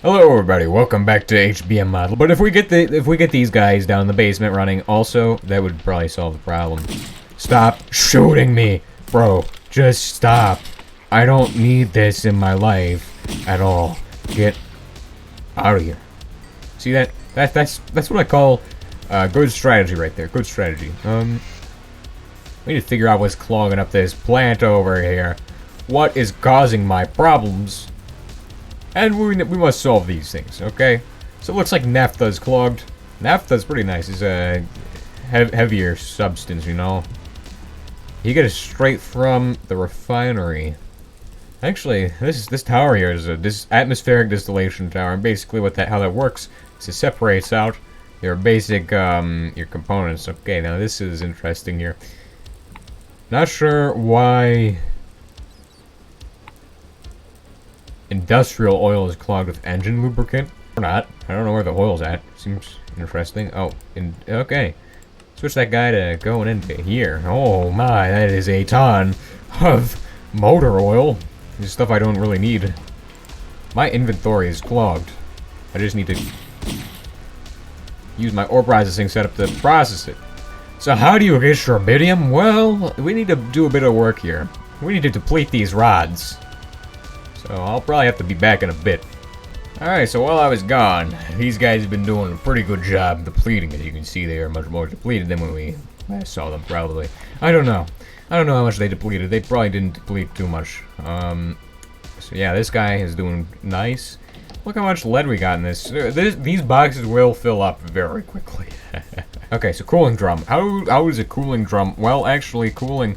Hello everybody, welcome back to HBM Model. But if we get these guys down in the basement running also, that would probably solve the problem. Stop shooting me, bro. Just stop. I don't need this in my life at all. Get out of here. See that? That's what I call good strategy right there. Good strategy. We need to figure out what's clogging up this plant over here. What is causing my problems? And we must solve these things, okay? So it looks like naphtha's clogged. Naphtha's pretty nice. It's a heavier substance, you know? You get it straight from the refinery. Actually, this tower here is this atmospheric distillation tower, and basically how that works is it separates out your basic your components. Okay, now this is interesting here. Not sure why industrial oil is clogged with engine lubricant. Or not. I don't know where the oil's at. Seems interesting. Oh, okay. Switch that guy to going into here. Oh my, that is a ton of motor oil. This stuff I don't really need. My inventory is clogged. I just need to use my ore processing setup to process it. So how do you get Hbms? Well, we need to do a bit of work here. We need to deplete these rods. So I'll probably have to be back in a bit. Alright, so while I was gone, these guys have been doing a pretty good job depleting it. You can see they are much more depleted than when we last saw them, probably. I don't know. I don't know how much they depleted. They probably didn't deplete too much. So yeah, this guy is doing nice. Look how much lead we got in this. These boxes will fill up very quickly. Okay, so cooling drum. How is a cooling drum? Well, actually, cooling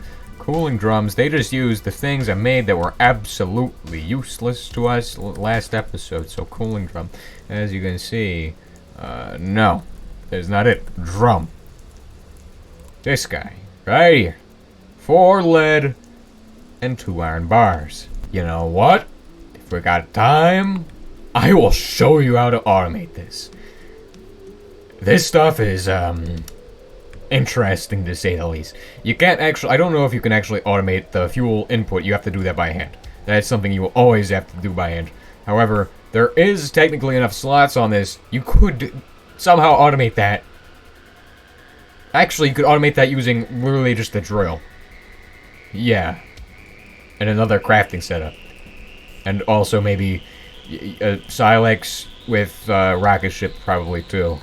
drums, they just use the things I made that were absolutely useless to us last episode. So cooling drum, as you can see, no, that's not it. Drum. This guy, right here. 4 lead and 2 iron bars. You know what? If we got time, I will show you how to automate this. This stuff is, interesting to say the least. You can't actually, I don't know if you can actually automate the fuel input. You have to do that by hand. That's something you will always have to do by hand. However, there is technically enough slots on this. You could somehow automate that. Actually, you could automate that using literally just a drill. Yeah. And another crafting setup. And also maybe a Silex with rocket ship probably too.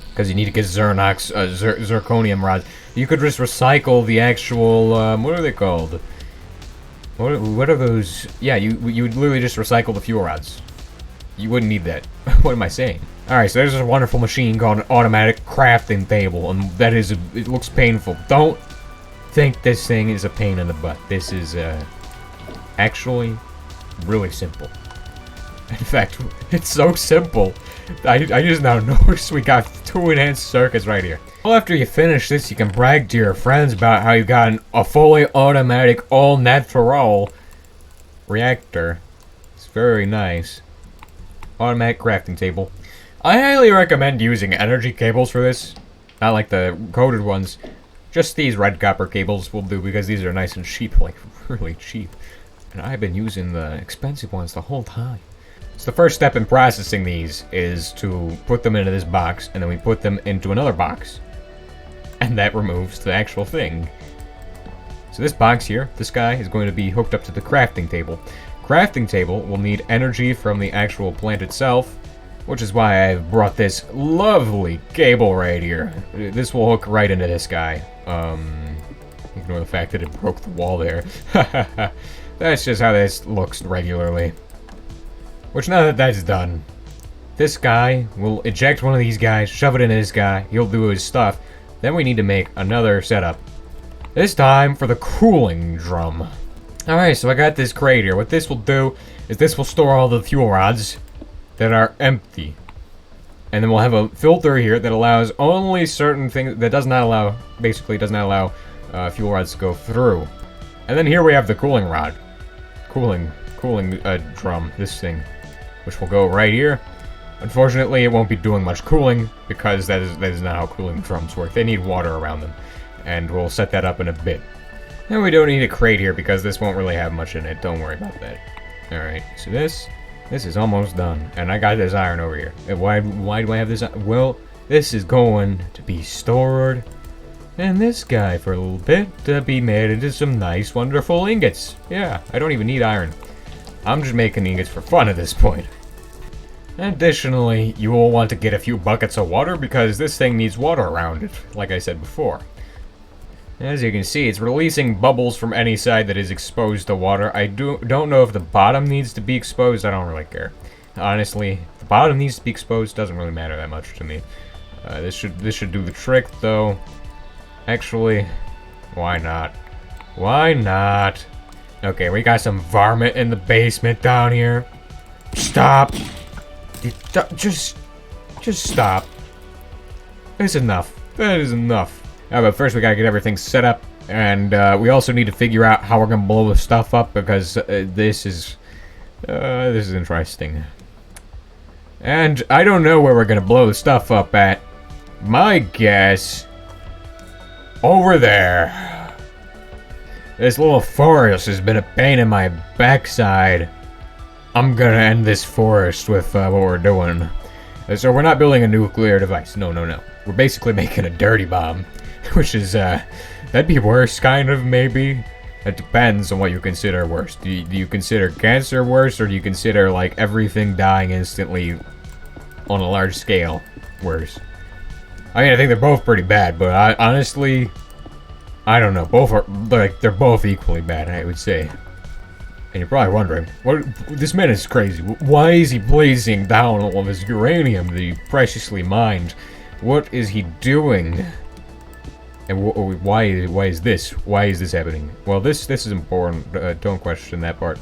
Because you need to get zirconium rods. You could just recycle the actual, what are they called? What are those? Yeah, you would literally just recycle the fuel rods. You wouldn't need that. What am I saying? Alright, so there's a wonderful machine called an automatic crafting table, and that is, it looks painful. Don't think this thing is a pain in the butt. This is, actually really simple. In fact, it's so simple. I just now noticed we got 2 enhanced circuits right here. Well, after you finish this, you can brag to your friends about how you got a fully automatic, all-natural reactor. It's very nice. Automatic crafting table. I highly recommend using energy cables for this. Not like the coated ones. Just these red copper cables will do because these are nice and cheap, like really cheap. And I've been using the expensive ones the whole time. So the first step in processing these is to put them into this box, and then we put them into another box. And that removes the actual thing. So this box here, this guy, is going to be hooked up to the crafting table. Crafting table will need energy from the actual plant itself, which is why I've brought this lovely cable right here. This will hook right into this guy. Ignore the fact that it broke the wall there. That's just how this looks regularly. Which, now that that's done, this guy will eject one of these guys, shove it into this guy, he'll do his stuff. Then we need to make another setup. This time for the cooling drum. Alright, so I got this crate here. What this will do is this will store all the fuel rods that are empty. And then we'll have a filter here that allows only certain things, that does not allow, basically does not allow fuel rods to go through. And then here we have the cooling rod. Cooling drum, this thing, which will go right here. Unfortunately, it won't be doing much cooling because that is not how cooling drums work. They need water around them, and we'll set that up in a bit. And we don't need a crate here because this won't really have much in it. Don't worry about that. Alright, so this This is almost done, and I got this iron over here. And why do I have this? Well, this is going to be stored in this guy for a little bit to be made into some nice, wonderful ingots. Yeah, I don't even need iron. I'm just making ingots for fun at this point. Additionally, you will want to get a few buckets of water because this thing needs water around it, like I said before. As you can see, it's releasing bubbles from any side that is exposed to water. I don't know if the bottom needs to be exposed. I don't really care. Honestly, if the bottom needs to be exposed, doesn't really matter that much to me. This should do the trick, though. Actually, why not? Why not? Okay, we got some varmint in the basement down here. Stop! Just stop. That's enough. That is enough. But first we gotta get everything set up, and we also need to figure out how we're gonna blow the stuff up because this is interesting. And I don't know where we're gonna blow the stuff up at. My guess, over there. This little forest has been a pain in my backside. I'm gonna end this forest with what we're doing. So we're not building a nuclear device. No. We're basically making a dirty bomb. Which is, that'd be worse, kind of, maybe. It depends on what you consider worse. Do you consider cancer worse, or do you consider, like, everything dying instantly on a large scale worse? I mean, I think they're both pretty bad, but honestly, I don't know. Both are, like, they're both equally bad, I would say. And you're probably wondering, this man is crazy. Why is he blazing down all of his uranium that he preciously mined? What is he doing? And why is this? Why is this happening? Well, this is important. Don't question that part.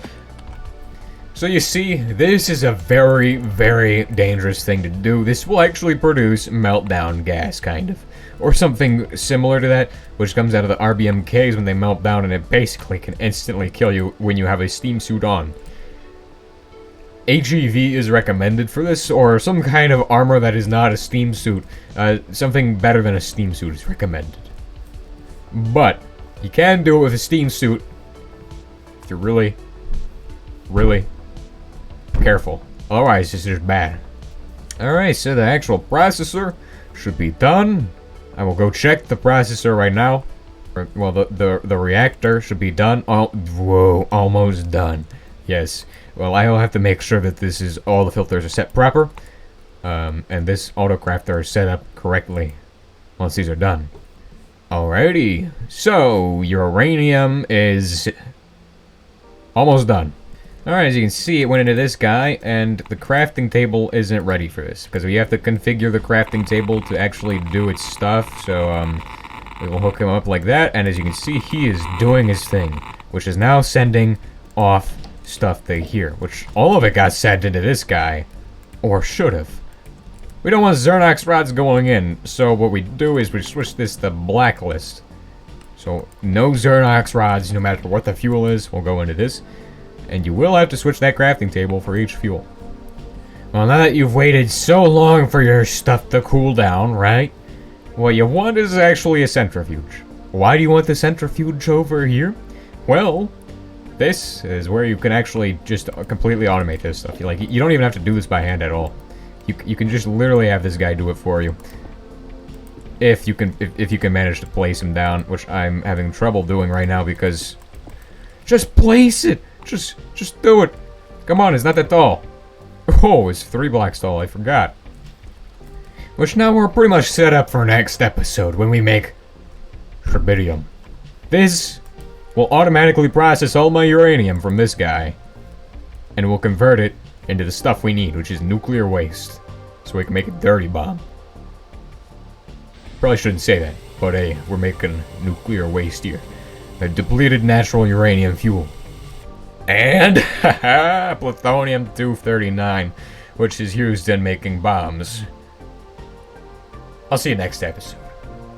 So you see, this is a very, very dangerous thing to do. This will actually produce meltdown gas, kind of. Or something similar to that, which comes out of the RBMKs when they melt down, and it basically can instantly kill you when you have a steam suit on. HEV is recommended for this, or some kind of armor that is not a steam suit. Something better than a steam suit is recommended. But you can do it with a steam suit if you're really, really careful. Otherwise, it's just bad. Alright, so the actual processor should be done. I will go check the processor right now. Well, the reactor should be done. Oh, whoa, almost done. Yes. Well, I'll have to make sure that this is all the filters are set proper. And this autocrafter is set up correctly once these are done. Alrighty, so uranium is almost done. Alright, as you can see, it went into this guy, and the crafting table isn't ready for this, because we have to configure the crafting table to actually do its stuff, so we will hook him up like that, and as you can see, he is doing his thing, which is now sending off stuff to here, which all of it got sent into this guy, or should have. We don't want Xernox rods going in, so what we do is we switch this to blacklist. So no Xernox rods, no matter what the fuel is, will go into this. And you will have to switch that crafting table for each fuel. Well, now that you've waited so long for your stuff to cool down, right? What you want is actually a centrifuge. Why do you want the centrifuge over here? Well, this is where you can actually just completely automate this stuff. You don't even have to do this by hand at all. You can just literally have this guy do it for you. If you can manage to place him down, which I'm having trouble doing right now because just place it. Just do it. Come on, it's not that tall. Oh, it's 3 blocks tall, I forgot. Which now we're pretty much set up for next episode when we make Hbms. This will automatically process all my uranium from this guy and will convert it into the stuff we need, which is nuclear waste, so we can make a dirty bomb. Probably shouldn't say that, but hey, we're making nuclear waste here. A depleted natural uranium fuel. And, plutonium-239, which is used in making bombs. I'll see you next episode.